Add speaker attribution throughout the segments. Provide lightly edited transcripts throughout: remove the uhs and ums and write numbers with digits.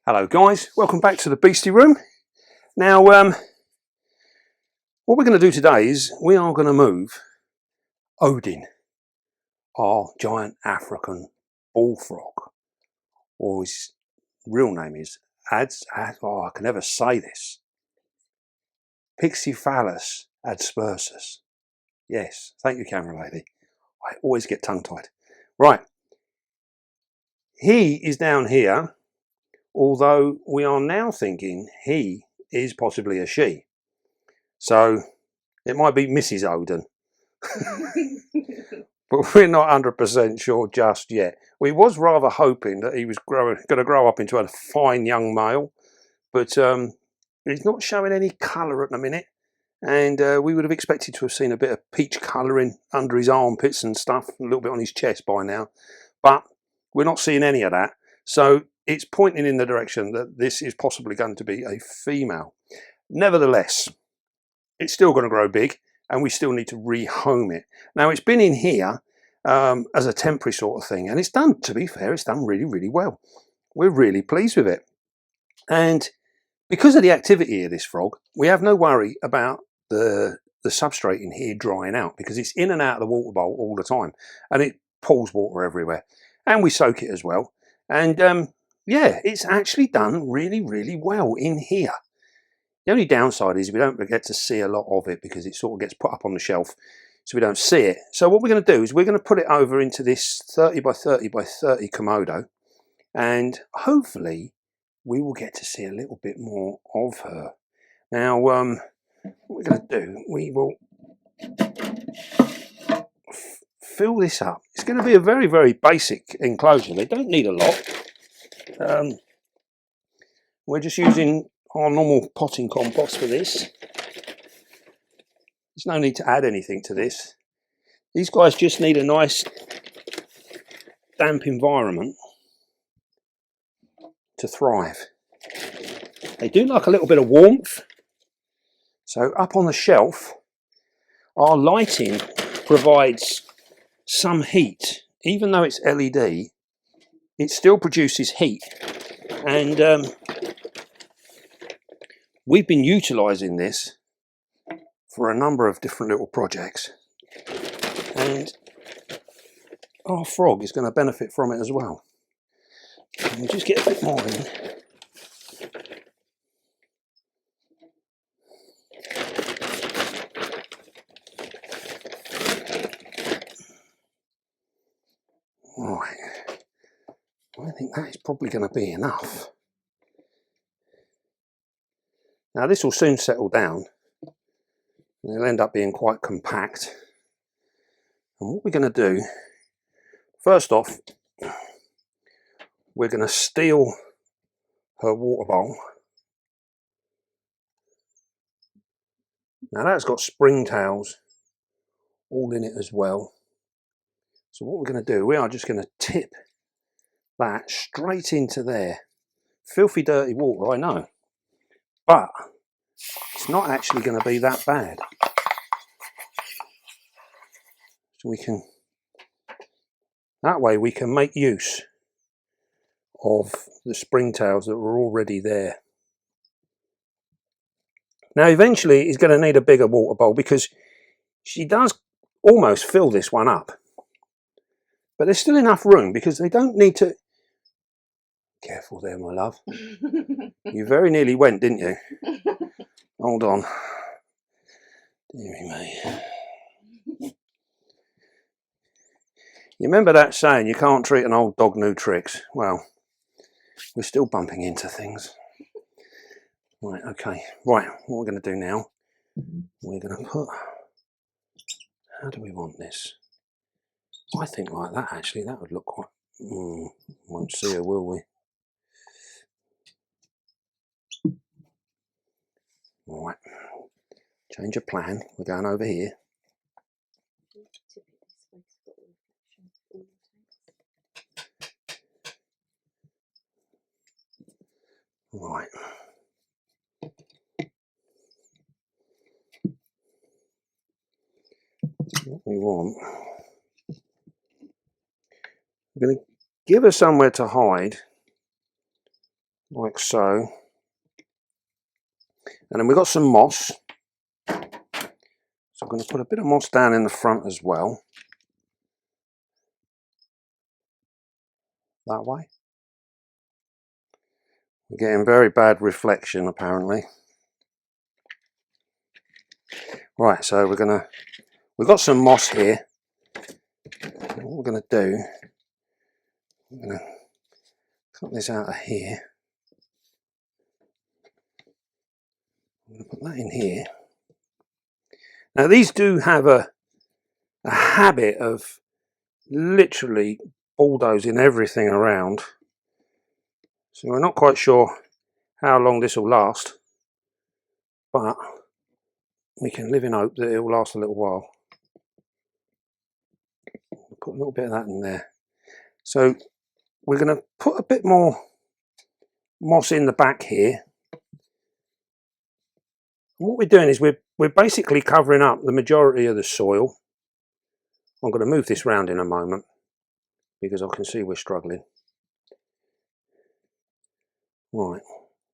Speaker 1: Hello guys, welcome back to the Beastie Room. Now what we're going to do today is we are going to move Odin, our giant African bullfrog, or his real name is I can never say this, Pixiphalus adspersus. Yes, thank you camera lady, I always get tongue tied. Right, he is down here, although we are now thinking he is possibly a she. So it might be Mrs. Odin. But we're not 100% sure just yet. We was rather hoping that he was going to grow up into a fine young male, but he's not showing any colour at the minute. And we would have expected to have seen a bit of peach colouring under his armpits and stuff, a little bit on his chest by now. But we're not seeing any of that. So it's pointing in the direction that this is possibly going to be a female. Nevertheless, it's still going to grow big and we still need to rehome it. Now it's been in here as a temporary sort of thing, and it's done, to be fair, it's done really, really well. We're really pleased with it. And because of the activity of this frog, we have no worry about the substrate in here drying out, because it's in and out of the water bowl all the time and it pulls water everywhere, and we soak it as well. And yeah, it's actually done really, really well in here. The only downside is we don't get to see a lot of it because it sort of gets put up on the shelf, so we don't see it. So what we're going to do is we're going to put it over into this 30 by 30 by 30 Komodo, and hopefully we will get to see a little bit more of her. Now what we're going to do, we will fill this up. It's going to be a very, very basic enclosure. They don't need a lot. We're just using our normal potting compost for this. There's no need to add anything to this. These guys just need a nice damp environment to thrive. They do like a little bit of warmth. So up on the shelf, our lighting provides some heat. Even though it's LED, it still produces heat. And we've been utilising this for a number of different little projects, and our frog is going to benefit from it as well. And we'll just get a bit more in. Right, I think that is probably going to be enough. Now this will soon settle down. It'll end up being quite compact. And what we're going to do, first off, we're going to steal her water bowl. Now that's got springtails all in it as well. So what we're going to do, we are just going to tip that straight into there. Filthy dirty water, I know, but it's not actually going to be that bad. So we can, that way we can make use of the springtails that were already there. Now eventually he's going to need a bigger water bowl, because she does almost fill this one up, but there's still enough room because they don't need to. Careful there, my love. You very nearly went, didn't you? Hold on. Deary me. You remember that saying, you can't treat an old dog new tricks? Well, we're still bumping into things. Right, okay. Right, what we're going to do now, we're going to put, how do we want this? I think like that, actually. That would look quite, won't see her, will we? Right, change of plan. We're going over here. Right. What we want, we're going to give her somewhere to hide like so. And then we've got some moss. So I'm going to put a bit of moss down in the front as well. That way. We're getting very bad reflection apparently. Right, so we've got some moss here. What we're going to do, we're going to cut this out of here. I'm going to put that in here. Now these do have a habit of literally bulldozing everything around. So we're not quite sure how long this will last, but we can live in hope that it will last a little while. Put a little bit of that in there. So we're going to put a bit more moss in the back here. And what we're doing is we're basically covering up the majority of the soil. I'm going to move this round in a moment because I can see we're struggling. Right,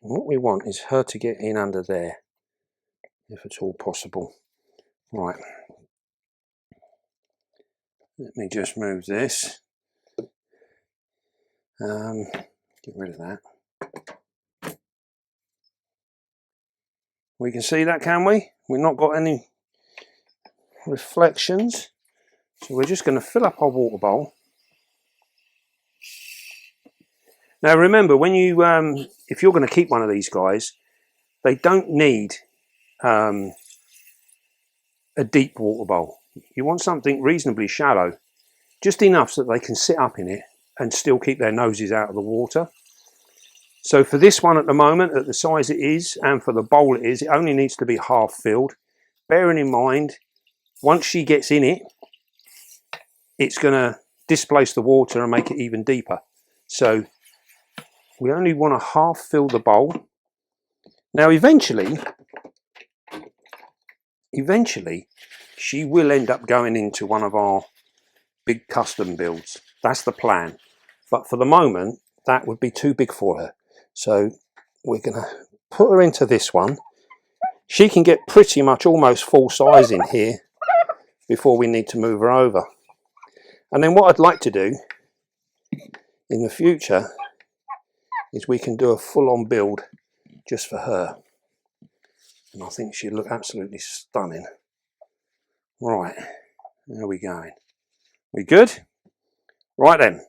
Speaker 1: and what we want is her to get in under there, if at all possible. Right, let me just move this. Get rid of that. We can see that, can we? We've not got any reflections. So we're just going to fill up our water bowl. Now remember, when you, if you're going to keep one of these guys, they don't need a deep water bowl. You want something reasonably shallow, just enough so that they can sit up in it and still keep their noses out of the water. So for this one at the moment, at the size it is, and for the bowl it is, it only needs to be half filled. Bearing in mind, once she gets in it, it's going to displace the water and make it even deeper. So we only want to half fill the bowl. Now eventually she will end up going into one of our big custom builds. That's the plan. But for the moment, that would be too big for her. So we're going to put her into this one. She can get pretty much almost full size in here before we need to move her over. And then what I'd like to do in the future is we can do a full-on build just for her. And I think she'd look absolutely stunning. Right, there we go. We good? Right then,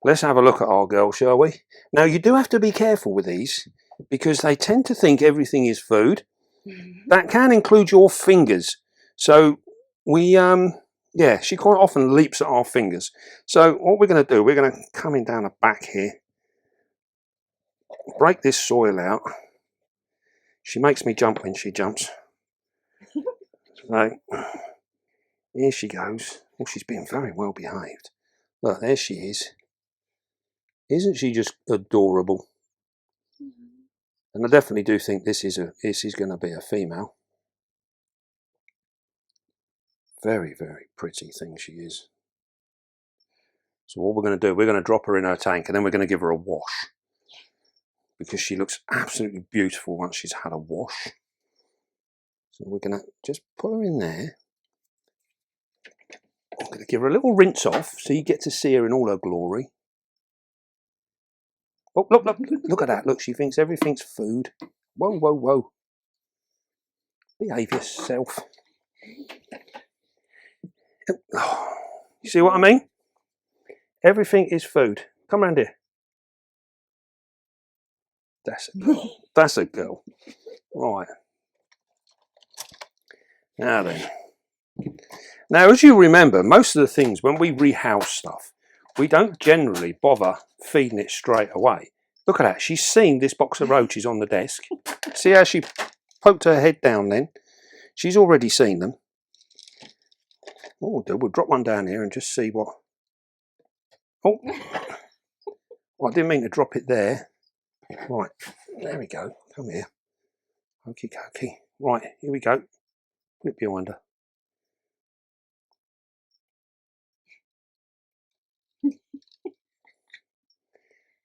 Speaker 1: let's have a look at our girl, shall we? Now you do have to be careful with these because they tend to think everything is food. That can include your fingers. So we, yeah, she quite often leaps at our fingers. So what we're going to do, we're going to come in down the back here, break this soil out. She makes me jump when she jumps. So here she goes. Well, she's being very well behaved. Look, there she is. Isn't she just adorable? And I definitely do think this is going to be a female. Very, very pretty thing she is. So what we're going to do, we're going to drop her in her tank and then we're going to give her a wash. Because she looks absolutely beautiful once she's had a wash. So we're going to just put her in there. I'm going to give her a little rinse off so you get to see her in all her glory. Oh, look at that. Look, she thinks everything's food. Whoa, whoa, whoa. Behave yourself. Oh, you see what I mean? Everything is food. Come round here. That's a girl. That's a girl. Right. Now then. Now, as you remember, most of the things, when we rehouse stuff, we don't generally bother feeding it straight away. Look at that. She's seen this box of roaches on the desk. See how she poked her head down then? She's already seen them. What we'll do, we'll drop one down here and just see what... Oh, well, I didn't mean to drop it there. Right, there we go. Come here. Okie dokie. Right, here we go. Put it behind her.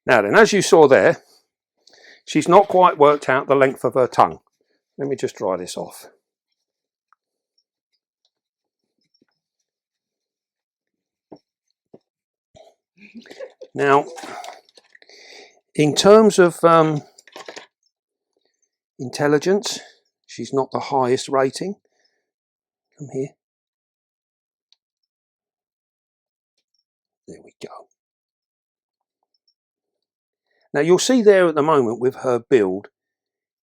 Speaker 1: Now then, as you saw there, she's not quite worked out the length of her tongue. Let me just dry this off. Now, in terms of intelligence, she's not the highest rating. Come here. There we go. Now you'll see there at the moment with her build,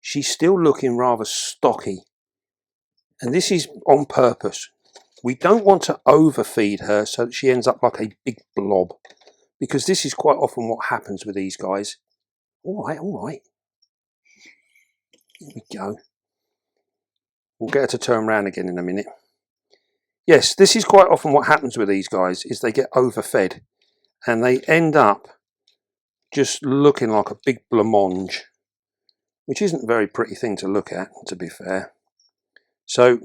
Speaker 1: she's still looking rather stocky. And this is on purpose. We don't want to overfeed her so that she ends up like a big blob, because this is quite often what happens with these guys. All right, all right. There we go. We'll get her to turn around again in a minute. Yes, this is quite often what happens with these guys, is they get overfed and they end up just looking like a big blancmange, which isn't a very pretty thing to look at, to be fair. So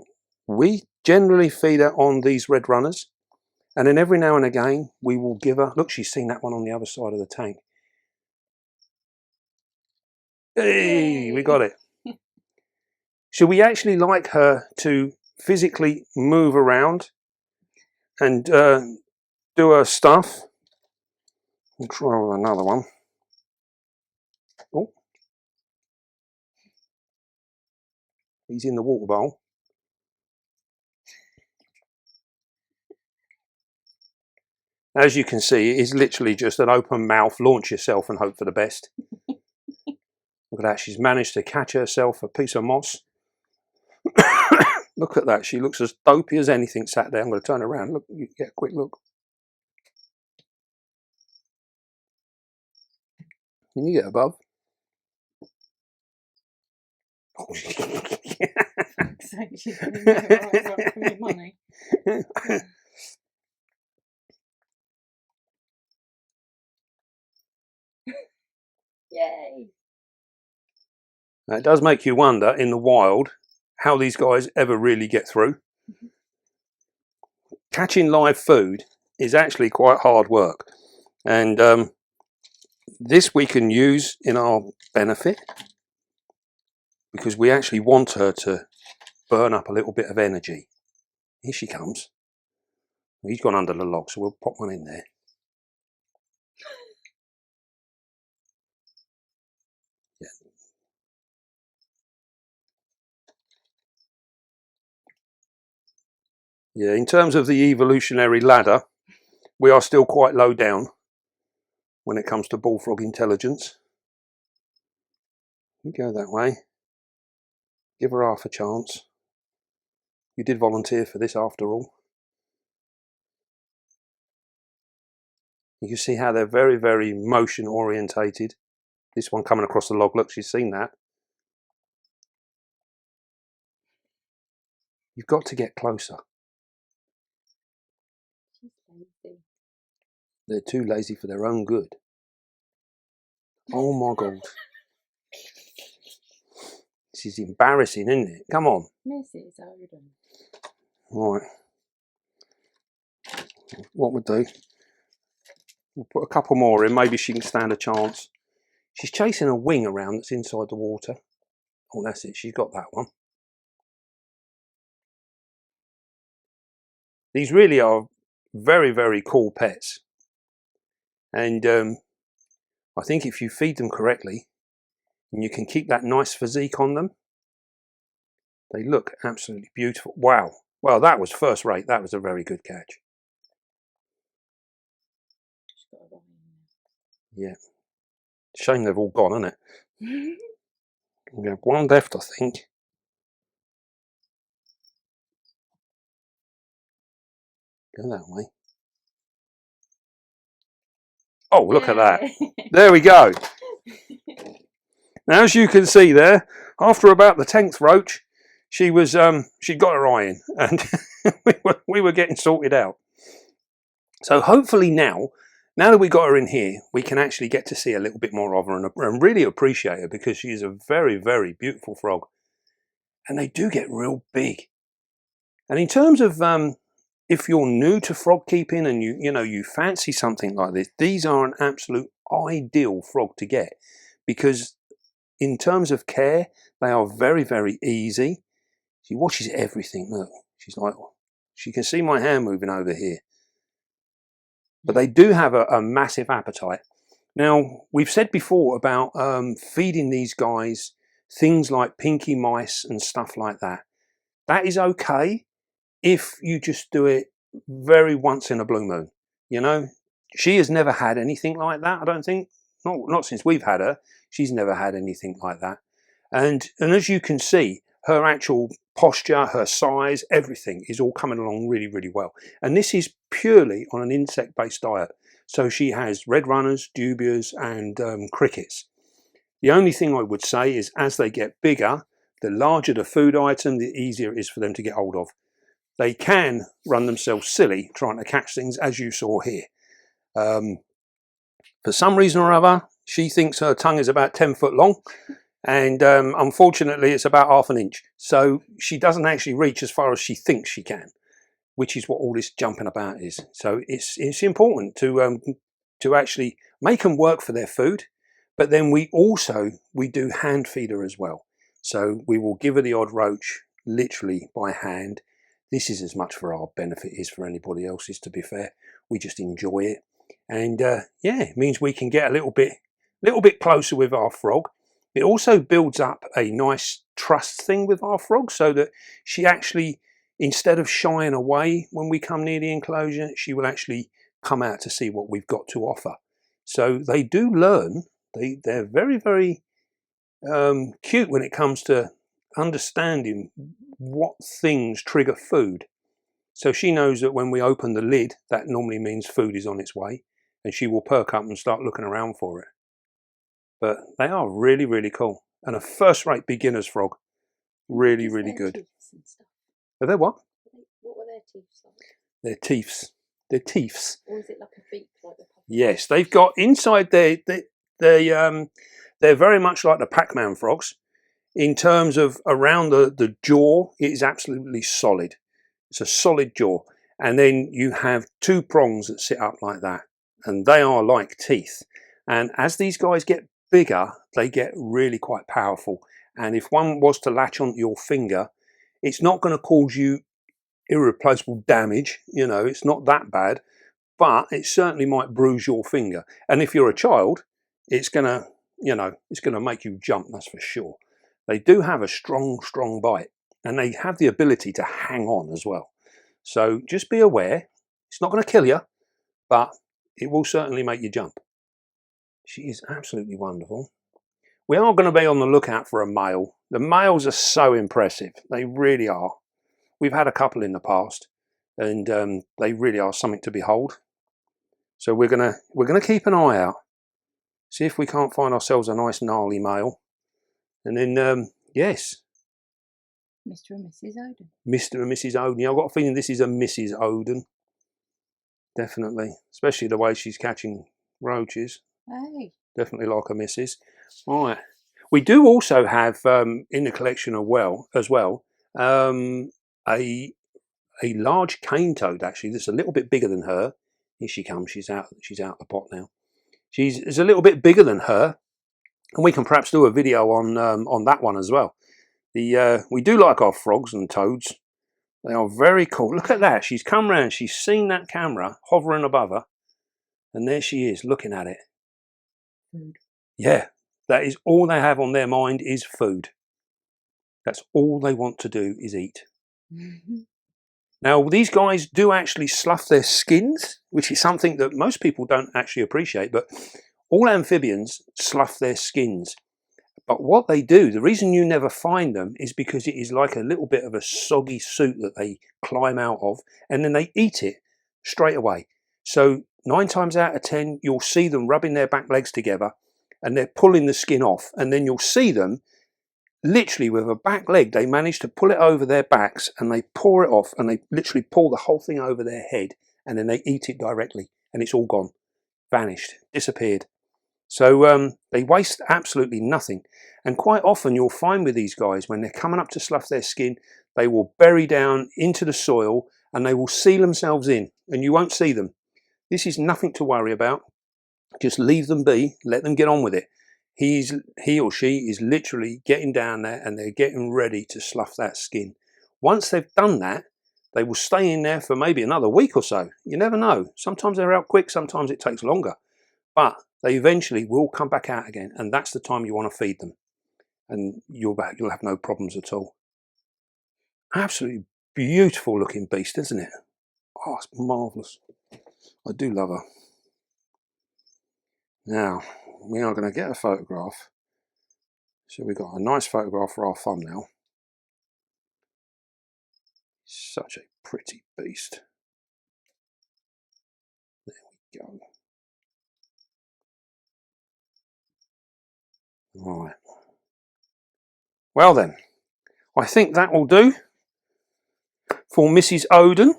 Speaker 1: we generally feed her on these red runners, and then every now and again we will give her, look, she's seen that one on the other side of the tank. Hey, we got it. So we actually like her to physically move around and do her stuff. We'll try with another one. Oh, he's in the water bowl. As you can see, it is literally just an open mouth, launch yourself and hope for the best. Look at that, she's managed to catch herself a piece of moss. Look at that, she looks as dopey as anything sat there. I'm going to turn around, look, you get a quick look. Can you get above?
Speaker 2: She's going to right for your money. Yay!
Speaker 1: Now, it does make you wonder in the wild how these guys ever really get through. Catching live food is actually quite hard work, and this we can use in our benefit, because we actually want her to burn up a little bit of energy. Here she comes. He's gone under the log, so we'll pop one in there. Yeah, in terms of the evolutionary ladder, we are still quite low down when it comes to bullfrog intelligence. You go that way. Give her half a chance. You did volunteer for this after all. You can see how they're very, very motion orientated. This one coming across the log, look, she's seen that. You've got to get closer.
Speaker 2: She's lazy.
Speaker 1: They're too lazy for their own good. Oh my God. This is embarrassing, isn't it? Come on.
Speaker 2: Mrs. Odin.
Speaker 1: Right. What we'll do, we'll put a couple more in, maybe she can stand a chance. She's chasing a wing around that's inside the water. Oh, that's it, she's got that one. These really are very, very cool pets. And I think if you feed them correctly, and you can keep that nice physique on them, they look absolutely beautiful. Wow. Well, that was first rate. That was a very good catch. Yeah. Shame they've all gone, isn't it? We have one left, I think. Go that way. Oh, look at that. There we go. Now, as you can see there, after about the 10th roach, she got her eye in, and we were getting sorted out. So hopefully now that we got her in here, we can actually get to see a little bit more of her and really appreciate her, because she is a very, very beautiful frog. And they do get real big. And in terms of if you're new to frog keeping and you fancy something like this, these are an absolute ideal frog to get, because in terms of care, they are very, very easy. She watches everything. Look, she's like, she can see my hand moving over here. But they do have a massive appetite. Now, we've said before about feeding these guys things like pinky mice and stuff like that. That is okay if you just do it very once in a blue moon. You know, she has never had anything like that, I don't think. Not since we've had her. She's never had anything like that. And as you can see, her actual posture, her size, everything is all coming along really, really well. And this is purely on an insect-based diet. So she has red runners, dubias, and crickets. The only thing I would say is as they get bigger, the larger the food item, the easier it is for them to get hold of. They can run themselves silly trying to catch things, as you saw here. For some reason or other, she thinks her tongue is about 10 foot long. And unfortunately, it's about ½ an inch. So she doesn't actually reach as far as she thinks she can, which is what all this jumping about is. So it's important to actually make them work for their food. But then we do hand feed her as well. So we will give her the odd roach literally by hand. This is as much for our benefit as for anybody else's, to be fair. We just enjoy it. And yeah, it means we can get a little bit closer with our frog. It also builds up a nice trust thing with our frog, so that she actually, instead of shying away when we come near the enclosure, she will actually come out to see what we've got to offer. So they do learn. They're very, very cute when it comes to understanding what things trigger food. So she knows that when we open the lid, that normally means food is on its way, and she will perk up and start looking around for it. But they are really, really cool. And a first-rate beginner's frog. Really, really good. Are they what?
Speaker 2: What were their teeth like?
Speaker 1: Their teeths. Their teeths.
Speaker 2: Or is it like a beak like the puppy?
Speaker 1: Yes, they've got inside they're very much like the Pac-Man frogs. In terms of around the jaw, it is absolutely solid. It's a solid jaw. And then you have 2 prongs that sit up like that. And they are like teeth. And as these guys get bigger, they get really quite powerful. And if one was to latch onto your finger, it's not going to cause you irreplaceable damage. You know, it's not that bad, but it certainly might bruise your finger. And if you're a child, it's going to, you know, it's going to make you jump, that's for sure. They do have a strong, strong bite, and they have the ability to hang on as well. So just be aware. It's not going to kill you, but it will certainly make you jump. She is absolutely wonderful. We are going to be on the lookout for a male. The males are so impressive. They really are. We've had a couple in the past, and they really are something to behold. So we're gonna keep an eye out, see if we can't find ourselves a nice gnarly male, and then yes,
Speaker 2: Mr. and Mrs. Odin.
Speaker 1: Mr. and Mrs. Odin. Yeah, I've got a feeling this is a Mrs. Odin. Definitely, especially the way she's catching roaches.
Speaker 2: Hey.
Speaker 1: Definitely like a missus. All right. We do also have in the collection as well a large cane toad, actually, that's a little bit bigger than her. Here she comes. She's out the pot now. She's a little bit bigger than her, and we can perhaps do a video on that one as well. We do like our frogs and toads. They are very cool. Look at that. She's come round. She's seen that camera hovering above her, and there she is looking at it.
Speaker 2: Food.
Speaker 1: Yeah, that is all they have on their mind is food. That's all they want to do is eat. Now, these guys do actually slough their skins, which is something that most people don't actually appreciate, but all amphibians slough their skins. But what they do, the reason you never find them is because it is like a little bit of a soggy suit that they climb out of, and then they eat it straight away. So 9 times out of 10, you'll see them rubbing their back legs together, and they're pulling the skin off, and then you'll see them literally with a back leg, they manage to pull it over their backs, and they pour it off, and they literally pull the whole thing over their head, and then they eat it directly, and it's all gone, vanished, disappeared. So they waste absolutely nothing. And quite often you'll find with these guys, when they're coming up to slough their skin, they will bury down into the soil, and they will seal themselves in, and you won't see them. This is nothing to worry about. Just leave them be, let them get on with it. he or she is literally getting down there and they're getting ready to slough that skin. Once they've done that, they will stay in there for maybe another week or so. You never know. Sometimes they're out quick, sometimes it takes longer. But they eventually will come back out again, and that's the time you want to feed them. And you'll have no problems at all. Absolutely beautiful looking beast, isn't it? Oh, it's marvellous. I do love her. Now, we are going to get a photograph. So we've got a nice photograph for our thumbnail. Such a pretty beast. There we go. Right. Well then, I think that will do for Mrs. Odin.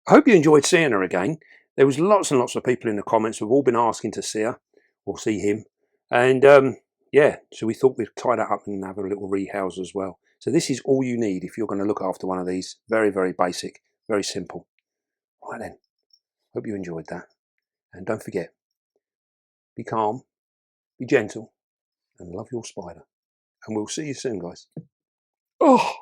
Speaker 1: I hope you enjoyed seeing her again. There was lots and lots of people in the comments who've all been asking to see her or see him. And yeah, so we thought we'd tie that up and have a little rehouse as well. So this is all you need if you're going to look after one of these. Very, very basic, very simple. Right then, hope you enjoyed that. And don't forget, be calm, be gentle, and love your spider. And we'll see you soon, guys. Oh!